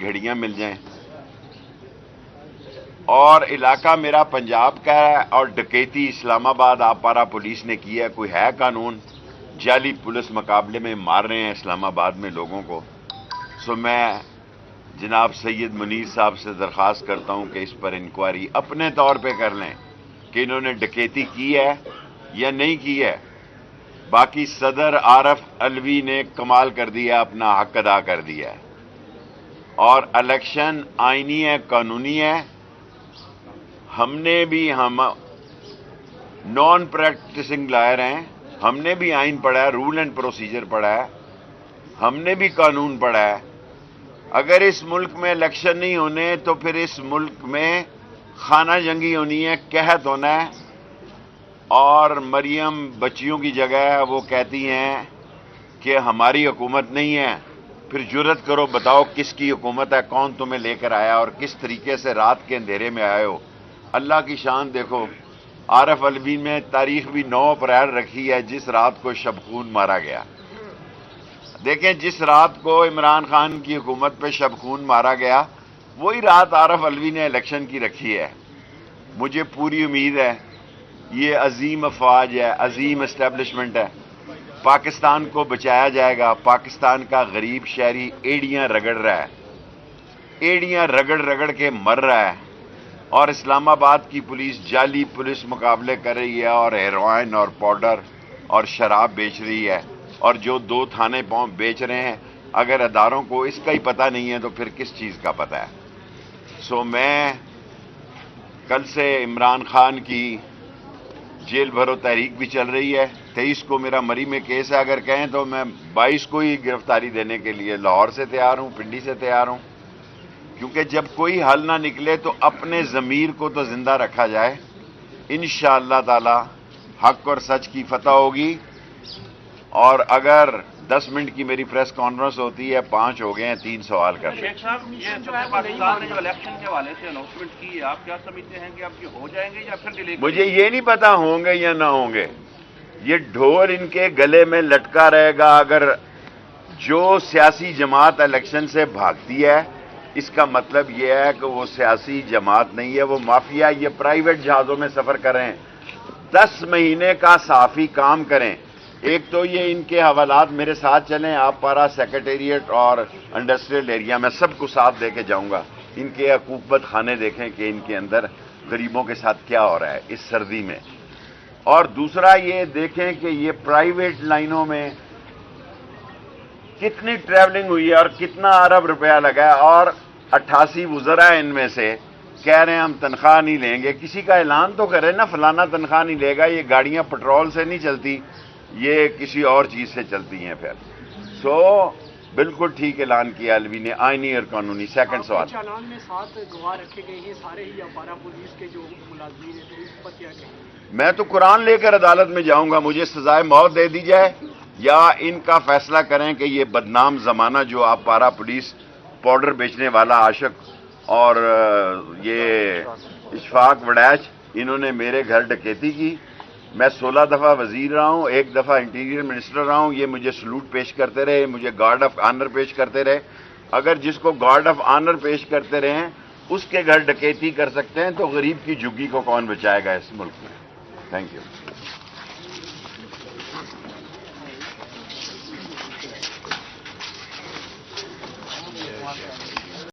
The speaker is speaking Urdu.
گھڑیاں مل جائیں، اور علاقہ میرا پنجاب کا ہے، اور ڈکیتی اسلام آباد آپ پارا پولیس نے کی ہے، کوئی ہے قانون؟ جعلی پولیس مقابلے میں مار رہے ہیں اسلام آباد میں لوگوں کو۔ سو میں جناب سید منیر صاحب سے درخواست کرتا ہوں کہ اس پر انکوائری اپنے طور پہ کر لیں کہ انہوں نے ڈکیتی کی ہے یا نہیں کی ہے۔ باقی صدر عارف علوی نے کمال کر دیا، اپنا حق ادا کر دیا ہے، اور الیکشن آئینی ہے، قانونی ہے۔ ہم نے بھی، ہم نان پریکٹسنگ لائر ہیں، ہم نے بھی آئین پڑھا ہے، رول اینڈ پروسیجر پڑھا ہے، ہم نے بھی قانون پڑھا ہے۔ اگر اس ملک میں الیکشن نہیں ہونے تو پھر اس ملک میں خانہ جنگی ہونی ہے، قحط ہونا ہے، اور مریم بچیوں کی جگہ ہے، وہ کہتی ہیں کہ ہماری حکومت نہیں ہے۔ پھر جرت کرو، بتاؤ کس کی حکومت ہے، کون تمہیں لے کر آیا اور کس طریقے سے رات کے اندھیرے میں آئے ہو۔ اللہ کی شان دیکھو، عارف علوی میں تاریخ بھی 9 اپریل رکھی ہے، جس رات کو شبخون مارا گیا۔ دیکھیں، جس رات کو عمران خان کی حکومت پہ شبخون مارا گیا، وہی رات عارف علوی نے الیکشن کی رکھی ہے۔ مجھے پوری امید ہے یہ عظیم افواج ہے، عظیم اسٹیبلشمنٹ ہے، پاکستان کو بچایا جائے گا۔ پاکستان کا غریب شہری ایڑیاں رگڑ رہا ہے، ایڑیاں رگڑ رگڑ کے مر رہا ہے، اور اسلام آباد کی پولیس جعلی پولیس مقابلے کر رہی ہے، اور ہیروئن اور پاؤڈر اور شراب بیچ رہی ہے، اور جو 2 تھانے بیچ رہے ہیں، اگر اداروں کو اس کا ہی پتہ نہیں ہے تو پھر کس چیز کا پتہ ہے؟ سو میں کل سے عمران خان کی جیل بھرو تحریک بھی چل رہی ہے۔ 23 کو میرا مری میں کیس ہے، اگر کہیں تو میں 22 کو ہی گرفتاری دینے کے لیے لاہور سے تیار ہوں، پنڈی سے تیار ہوں، کیونکہ جب کوئی حل نہ نکلے تو اپنے ضمیر کو تو زندہ رکھا جائے۔ انشاءاللہ تعالی حق اور سچ کی فتح ہوگی، اور اگر 10 منٹ کی میری پریس کانفرنس ہوتی ہے، 5 ہو گئے ہیں، 3 سوال کر لیں۔ شیخ صاحب، یہ پاکستان نے جو الیکشن کے حوالے سے اناؤنسمنٹ کی ہے، آپ کیا سمجھتے ہیں کہ اب یہ ہو جائیں گے یا پھر ڈیلے؟ مجھے یہ نہیں پتا ہوں گے یا نہ ہوں گے، یہ ڈھول ان کے گلے میں لٹکا رہے گا۔ اگر جو سیاسی جماعت الیکشن سے بھاگتی ہے، اس کا مطلب یہ ہے کہ وہ سیاسی جماعت نہیں ہے، وہ مافیا۔ یہ پرائیویٹ جہازوں میں سفر کریں، 10 مہینے کا صحافی کام کریں۔ ایک تو یہ ان کے حوالات میرے ساتھ چلیں، آپ پارا سیکریٹریٹ اور انڈسٹریل ایریا میں سب کو ساتھ دے کے جاؤں گا۔ ان کے حکومت خانے دیکھیں کہ ان کے اندر غریبوں کے ساتھ کیا ہو رہا ہے اس سردی میں، اور دوسرا یہ دیکھیں کہ یہ پرائیویٹ لائنوں میں کتنی ٹریولنگ ہوئی ہے اور کتنا ارب روپیہ لگا ہے، اور 88 وزراء ان میں سے کہہ رہے ہیں ہم تنخواہ نہیں لیں گے۔ کسی کا اعلان تو کرے نا، فلانا تنخواہ نہیں لے گا۔ یہ گاڑیاں پٹرول سے نہیں چلتی، یہ کسی اور چیز سے چلتی ہیں پھر۔ سو بالکل ٹھیک اعلان کیا علوی نے، آئینی اور قانونی۔ سیکنڈ سوال، چالان میں 7 گواہ رکھے گئے ہیں، سارے ہی اپارا پولیس کے جو ملازمین ہیں، تو اس پر کیا کہیں؟ میں تو قرآن لے کر عدالت میں جاؤں گا، مجھے سزائے موت دے دی جائے، یا ان کا فیصلہ کریں کہ یہ بدنام زمانہ جو آپ پارا پولیس پاؤڈر بیچنے والا عاشق اور یہ اشفاق وڈیچ، انہوں نے میرے گھر ڈکیتی کی۔ میں 16 دفعہ وزیر رہا ہوں، 1 دفعہ انٹیریئر منسٹر رہا ہوں، یہ مجھے سلوٹ پیش کرتے رہے، مجھے گارڈ آف آنر پیش کرتے رہے۔ اگر جس کو گارڈ آف آنر پیش کرتے رہے ہیں اس کے گھر ڈکیتی کر سکتے ہیں، تو غریب کی جھگی کو کون بچائے گا اس ملک میں؟ Thank you.